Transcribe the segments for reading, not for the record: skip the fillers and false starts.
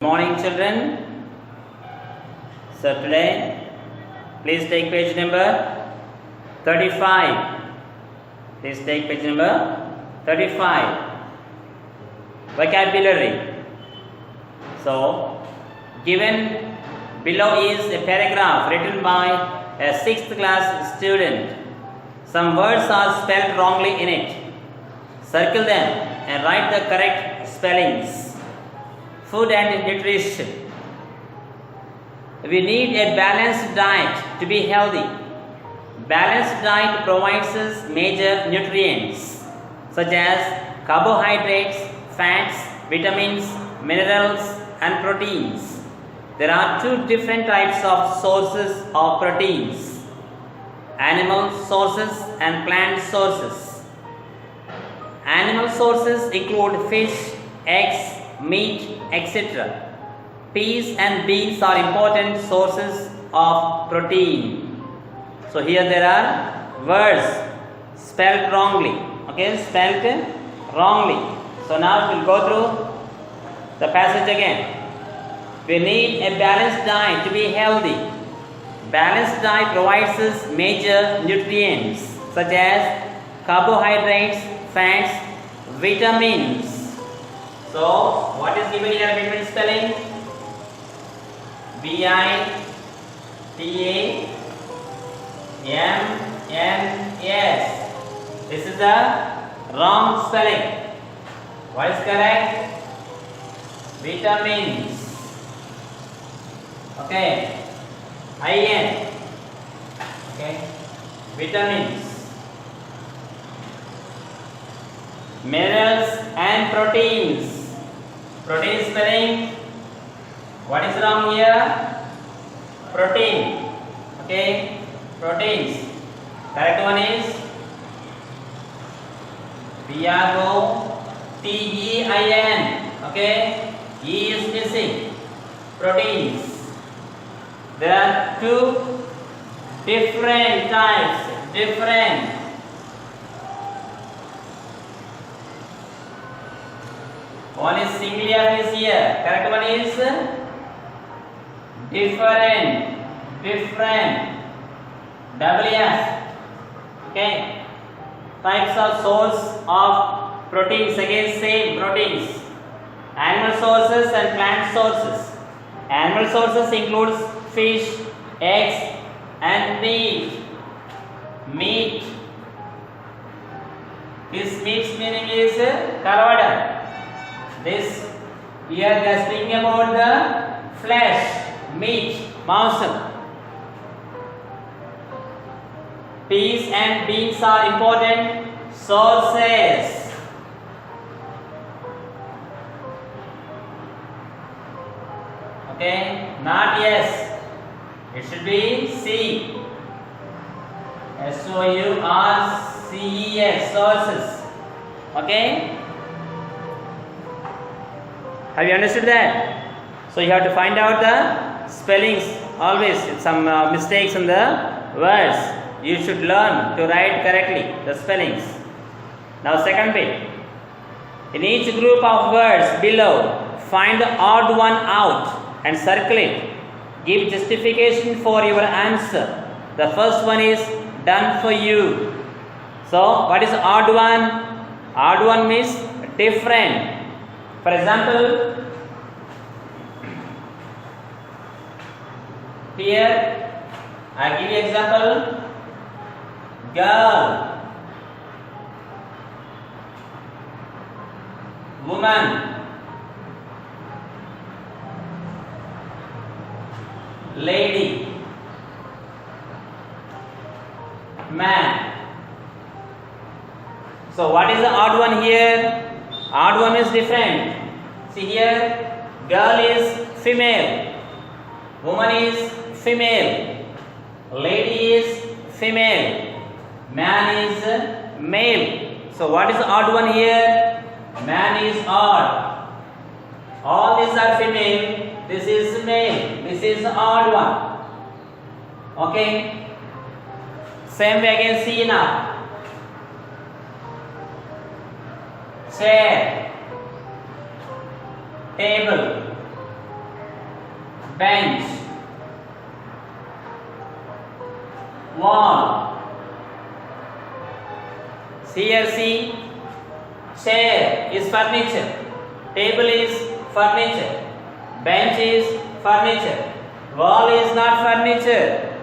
morning, children. So today, please take page number 35. Please take page number 35. Vocabulary. So, given below is a paragraph written by a 6th class student. Some words are spelled wrongly in it. Circle them and write the correct spellings. Food and nutrition. We need a balanced diet to be healthy. Balanced diet provides us major nutrients such as carbohydrates, fats, vitamins, minerals and proteins. There are two different types of sources of proteins: animal sources and plant sources. Animal sources include fish, eggs, meat, etc. Peas and beans are important sources of protein. So here there are words spelled wrongly. Okay, spelled wrongly. So now we'll go through the passage again. We need a balanced diet to be healthy. Balanced diet provides us major nutrients such as carbohydrates, fats, vitamins. So what is given here? Vitamin spelling? V-I-T-A-M-N-S. This is the wrong spelling. What is correct? Vitamins. Okay. I-N. Okay. Vitamins. Minerals and proteins. Protein spelling. What is wrong here? Protein. Okay. Proteins. Correct one is P-R-O-T-E-I-N. Okay. E is missing. Proteins. There are two different types. One is single F is here. Correct one is different. Double F. Okay. Types of source of proteins. Again same proteins. Animal sources and plant sources. Animal sources includes fish, eggs and meat. This meat's meaning is carvada. This we are just speaking about the flesh, meat, mausam. Peas and beans are important sources. Okay, not yes. It should be C. S-O-U-R-C-E-S, sources. Okay. Have you understood that? So you have to find out the spellings always. Some mistakes in the words. You should learn to write correctly the spellings. Now second bit. In each group of words below, find the odd one out and circle it. Give justification for your answer. The first one is done for you. So what is odd one? Odd one means different. For example, here I give you example. Girl, woman, lady, man. So what is the odd one here? Odd one is different. See here, girl is female, woman is female, lady is female, man is male. So what is the odd one here? Man is odd. All these are female. This is male. This is the odd one. Okay. Same way again, see now. Chair, table, bench, wall. Here see, chair is furniture, table is furniture, bench is furniture, wall is not furniture.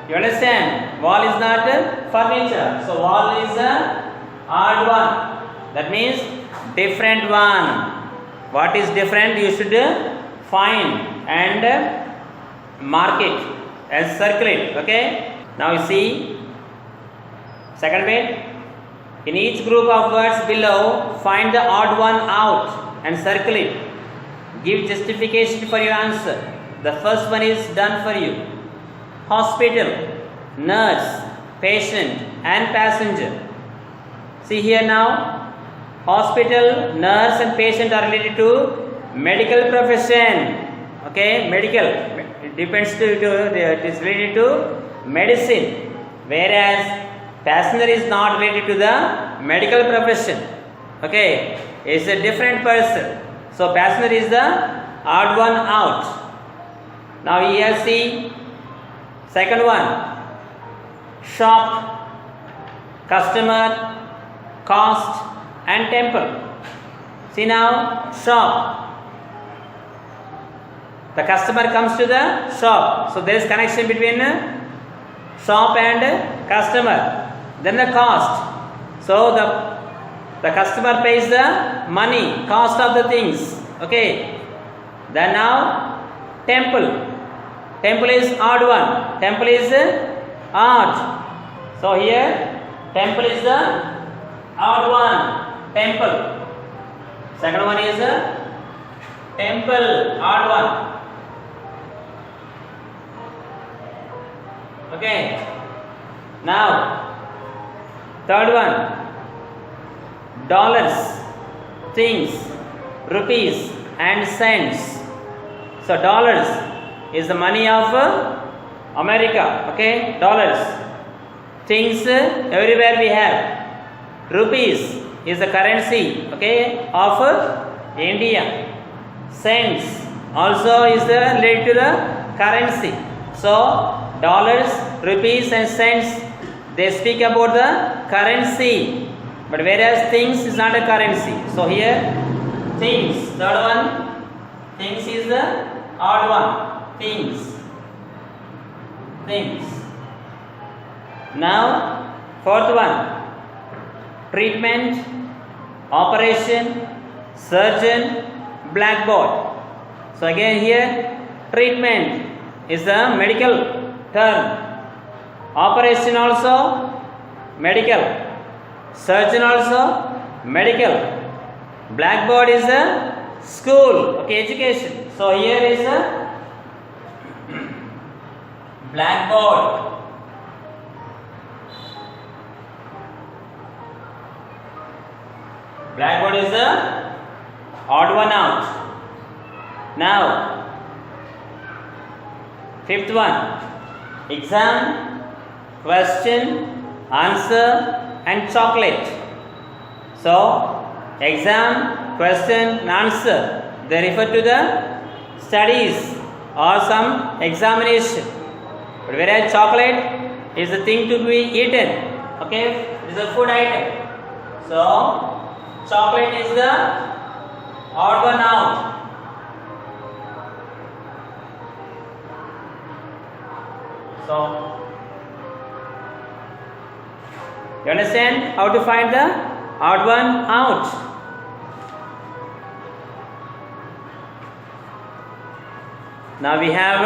You understand? Wall is not furniture. So wall is a odd one. That means different one. What is different? You should find and mark it and circle it. Okay. Now you see second bit. In each group of words below, find the odd one out and circle it. Give justification for your answer. The first one is done for you. Hospital, nurse, patient and passenger. See here now, hospital, nurse and patient are related to medical profession. Okay, medical, it depends it is related to medicine, whereas passenger is not related to the medical profession. Okay, it's a different person. So passenger is the odd one out. Now here see second one, shop, customer, cost and temple. See now, shop. The customer comes to the shop. So there is connection between shop and customer. Then the cost. So the customer pays the money, cost of the things. Okay. Then now temple. Temple is odd one. Temple is odd. So here temple is the odd one. Temple. Second one is temple, odd one. Okay. Now third one, dollars, things, rupees and cents. So dollars is the money of America. Okay, dollars. Things everywhere we have. Rupees is the currency, okay, of India. Cents also is the related to the currency. So dollars, rupees and cents, they speak about the currency, but whereas things is not a currency. So here things, third one, things is the odd one. Things. Now fourth one, treatment, operation, surgeon, blackboard. So again here treatment is the medical term. Operation also medical. Surgeon also medical. Blackboard is a school, okay, education. So here is a blackboard. Blackboard is the odd one out. Now fifth one, exam, question, answer and chocolate. So exam, question and answer, they refer to the studies or some examination. But whereas chocolate is the thing to be eaten. Okay, it is a food item. So chocolate is the odd one out. So you understand how to find the odd one out? Now we have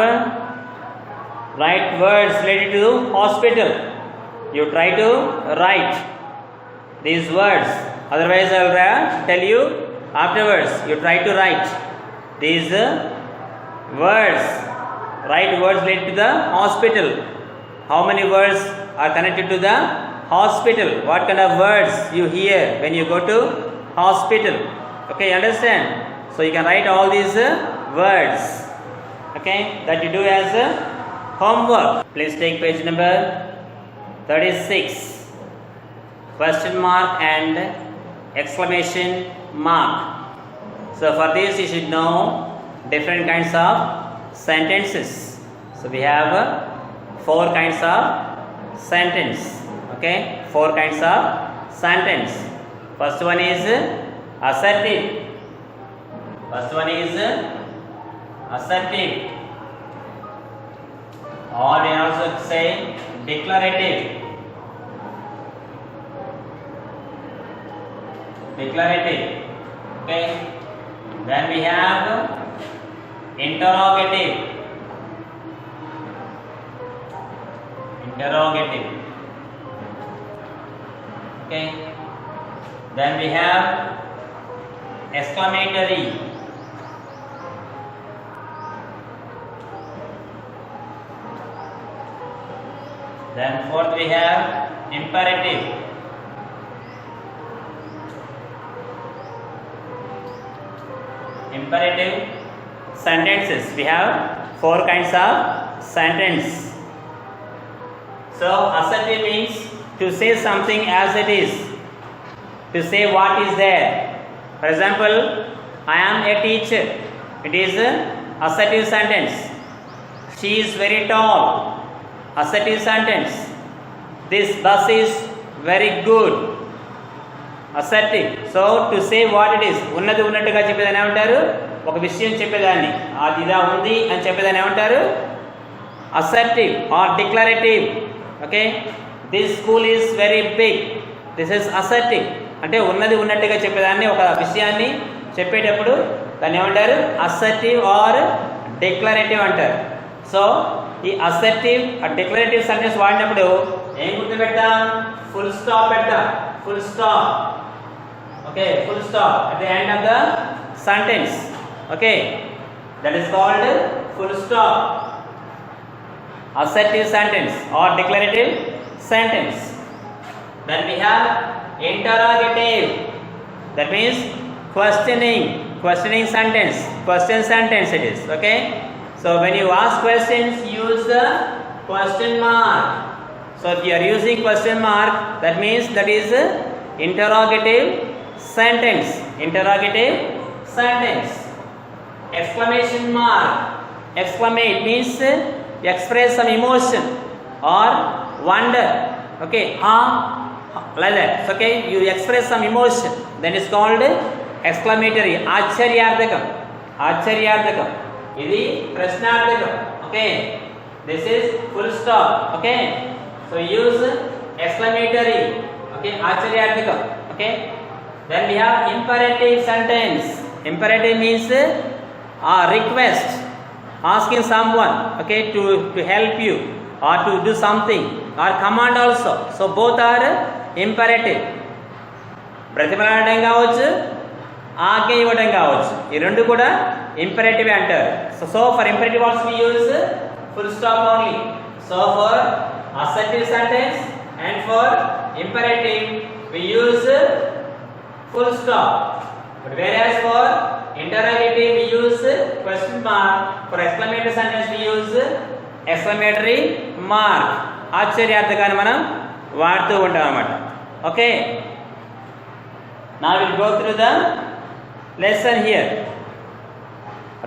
write words related to hospital. You try to write these words. Otherwise, I will tell you afterwards. You try to write these words. Write words related to the hospital. How many words are connected to the hospital? What kind of words you hear when you go to hospital? Okay, understand? So you can write all these words. Okay, that you do as homework. Please take page number 36. Question mark and exclamation mark. So for this you should know different kinds of sentences. So we have four kinds of sentence. Okay, four kinds of sentence. First one is assertive. First one is assertive, or we also say declarative. Declarative. Okay. Then we have interrogative. Interrogative. Okay. Then we have exclamatory. Then fourth we have imperative. Imperative sentences. We have four kinds of sentence. So assertive means to say something as it is, to say what is there. For example, I am a teacher. It is an assertive sentence. She is very tall. Assertive sentence. This bus is very good. Assertive. So to say what it is, ఉన్నది ఉన్నట్టుగా చెప్పేదాన్ని ఏమంటారు? ఒక విషయం చెప్పేదాన్ని అది ఇలా ఉంది అని చెప్పేదాన్ని ఏమంటారు? Assertive or declarative. Okay, this school is very big. This is assertive. అంటే ఉన్నది ఉన్నట్టుగా చెప్పేదాన్ని, ఒక విషయాన్ని చెప్పేటప్పుడు దాన్ని ఏమంటారు? అసర్టివ్ ఆర్ డిక్లరేటివ్ అంటారు. సో ఈ అసర్టివ్ డిక్లరేటివ్ సెంటెన్స్ వాడినప్పుడు ఏం గుర్తు పెడతాం? ఫుల్ స్టాప్ పెడతాం. Full stop. Okay, full stop at the end of the sentence. Okay, that is called full stop. Assertive sentence or declarative sentence. Then we have interrogative. That means questioning sentence. Question sentence it is. Okay, so when you ask questions, use the question mark. So if you are using question mark, that means that is interrogative sentence. Interrogative sentence. Exclamation mark. Exclamate means express some emotion or wonder. Okay, like that. Okay, you express some emotion, then it's called exclamatory. Accharyardhakam. Accharyardhakam. Idi prashnardhakam. Okay, this is full stop. Okay, so use exclamatory. Okay, accharyardhakam. Okay, then we have imperative sentence. Imperative means request, asking someone, okay, to help you or to do something, or command also. So both are imperative. ప్రతిమలాడడం కావచ్చు, ఆజ్ఞ ఇవ్వడం కావచ్చు, ఈ రెండు కూడా imperative అంటారు. So for imperative also we use full stop only. So for assertive sentence and for imperative we use full stop. But whereas for interrogative we use question mark, for exclamatory sentence we use exclamatory mark. ఆశ్చర్యార్థకాన్ని మనం వాడుతూ ఉంటాం అన్నమాట. Okay, now we'll go through the lesson here.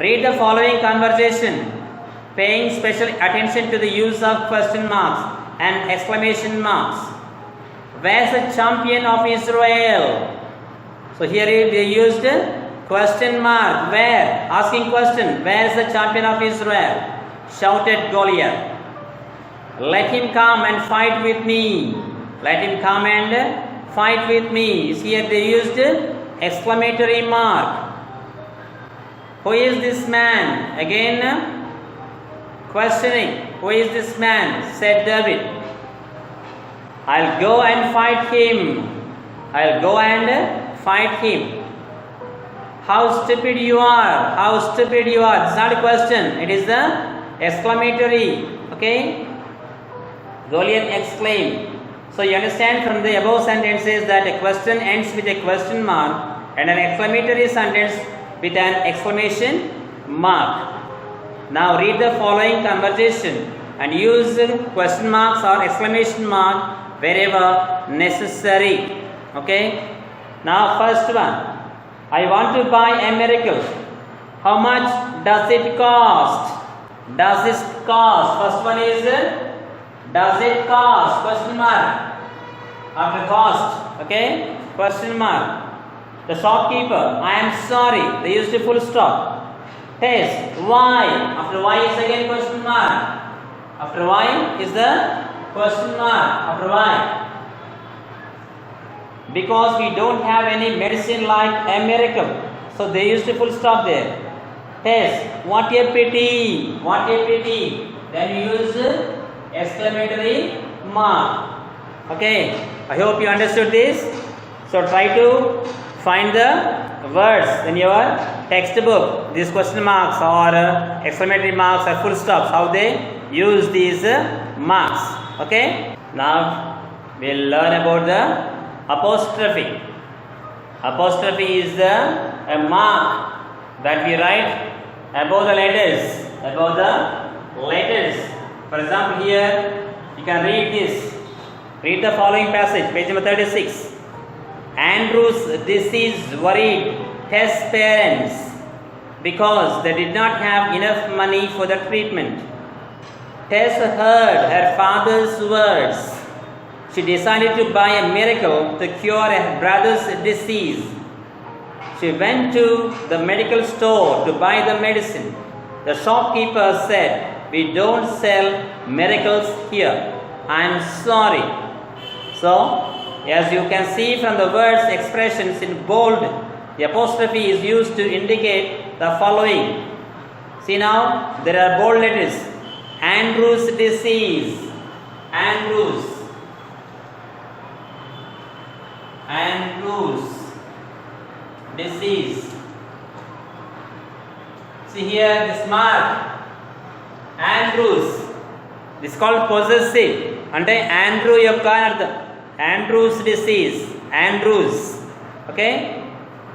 Read the following conversation, paying special attention to the use of question marks and exclamation marks. Where's the champion of Israel? So here we used question mark. Where? Asking question. Where is the champion of Israel? Shouted Goliath. Let him come and fight with me. Let him come and fight with me. Here they used exclamatory mark. Who is this man? Again questioning. Who is this man? Said David. I'll go and fight him. I'll go and fight him. How stupid you are. How stupid you are. It's not a question. It is the exclamatory. Okay, Goliath exclaimed. So you understand from the above sentences that a question ends with a question mark and an exclamatory sentence with an exclamation mark. Now read the following conversation and use question marks or exclamation mark wherever necessary. Okay, now first one, I want to buy a miracle. How much does it cost? Does it cost? First one is does it cost? Question mark. After cost, okay? Question mark. The shopkeeper, I am sorry. They used a full stop. Test. Why? After why is again question mark. After why is the question mark. After why? Because we don't have any medicine like a miracle. So they used a full stop there. Test. What a pity. What a pity. Then you use exclamatory mark. Okay. I hope you understood this. So try to find the words in your textbook. These question marks or exclamatory marks or full stops. How they use these marks. Okay. Now we'll learn about the apostrophe. Apostrophe is a mark that we write above the letters. Above the letters. For example, here you can read this. Read the following passage, page number 36. Andrew's disease worried Tess' parents because they did not have enough money for the treatment. Tess heard her father's words. She decided to buy a miracle to cure her brother's disease. She went to the medical store to buy the medicine. The shopkeeper said, "We don't sell miracles here. I am sorry." So, as you can see from the words expressions in bold, the apostrophe is used to indicate the following. See now, there are bold letters. Andrew's disease. Andrew's disease. See here this mark. Andrew's. This is called possessive. అంటే Andrew యొక్క అని అర్థం. Andrew's disease. Andrew's. Okay.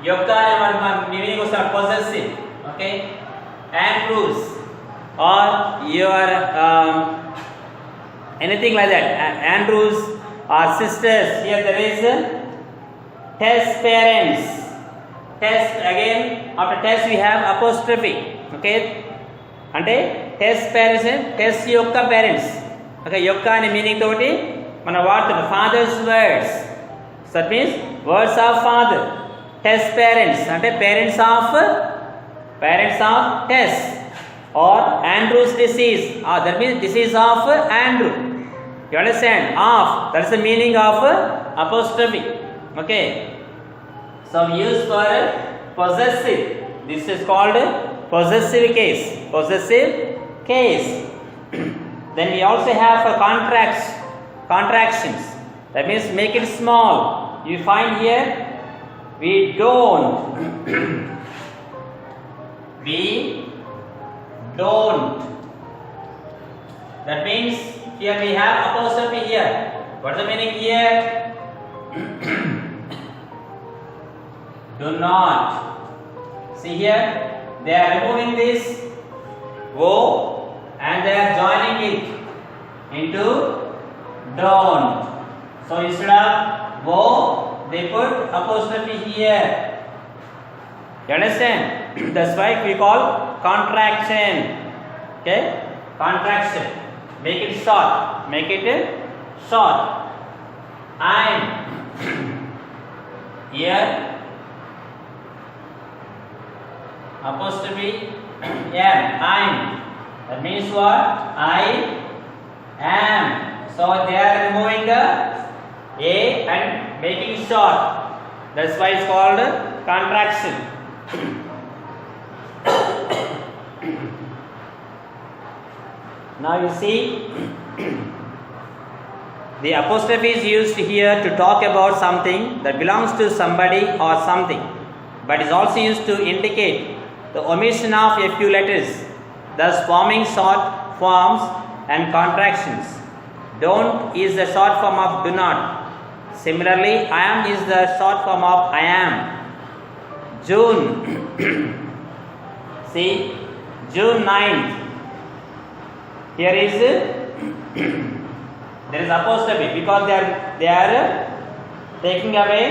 యొక్క అనే meaning వస్తుంది possessive. Okay. Andrew's or your anything like that. Andrew's or sisters. Here there is Tess' parents. Tess again. After Tess we have apostrophe. Okay. అంటే Tess' parents. Tess యొక్క parents. Okay. యొక్క అనే meaning తోటి మన వాడుతున్నాం father's words. So that means words of father. Tess' parents అంటే parents of Tess. Or Andrew's disease. That means disease of Andrew. You understand? Of. That's the meaning of apostrophe. Okay. So we use for possessive. This is called possessive case. Possessive case. Then we also have for contractions. That means make it small. You find here we don't. We don't. That means here we have apostrophe here. What is the meaning here? Do not. See here, they are removing this O and they are joining it into don't. So instead of O, they put apostrophe here. You understand? That's why we call contraction. Okay? Contraction. Make it short. Make it short. I'm here. Apostrophe am. I'm. That means what? I am. So they are removing the A and making short. That's why it's called contraction. Now you see the apostrophe is used here to talk about something that belongs to somebody or something, but is also used to indicate the omission of a few letters, thus forming short forms and contractions. Don't is the short form of do not. Similarly, I am is the short form of I am. June. See, June 9th. Here is there is apostrophe because they are taking away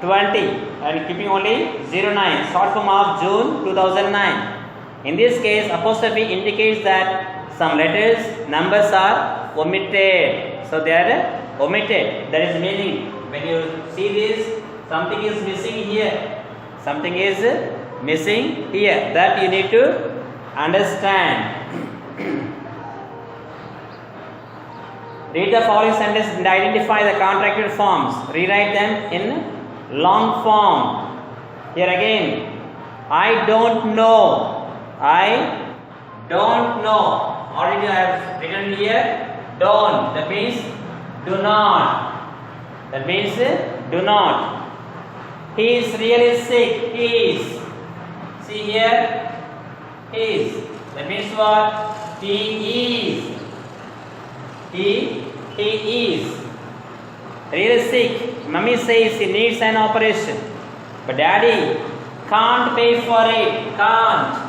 20 and keeping only 09, short form of June 2009. In this case, apostrophe indicates that some letters, numbers are omitted. So they are omitted. That is meaning. When you see this, something is missing here. Something is missing here. That you need to understand. Read the following sentence and identify the contracted forms. Rewrite them in long form. Here again, I don't know. I don't know. Already I have written here, don't. That means do not. That means do not. He is really sick. He is. See here, he is. That means what? He is. He is really sick. Mummy says he needs an operation, but daddy can't pay for it. Can't.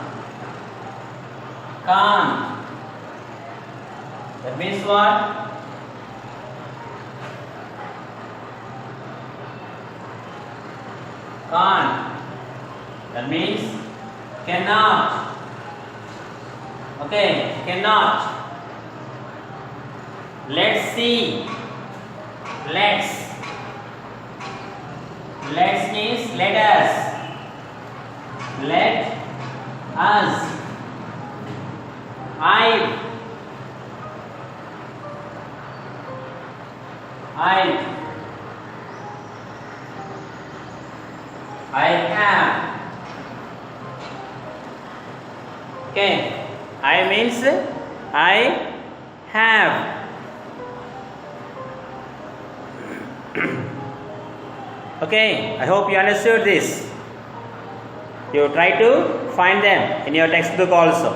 That means what? Can't. That means cannot. Okay, cannot. Let's see. Let's means let us. Let us. I have. Okay, I means I have. Okay, I hope you understood this. You try to find them in your textbook also.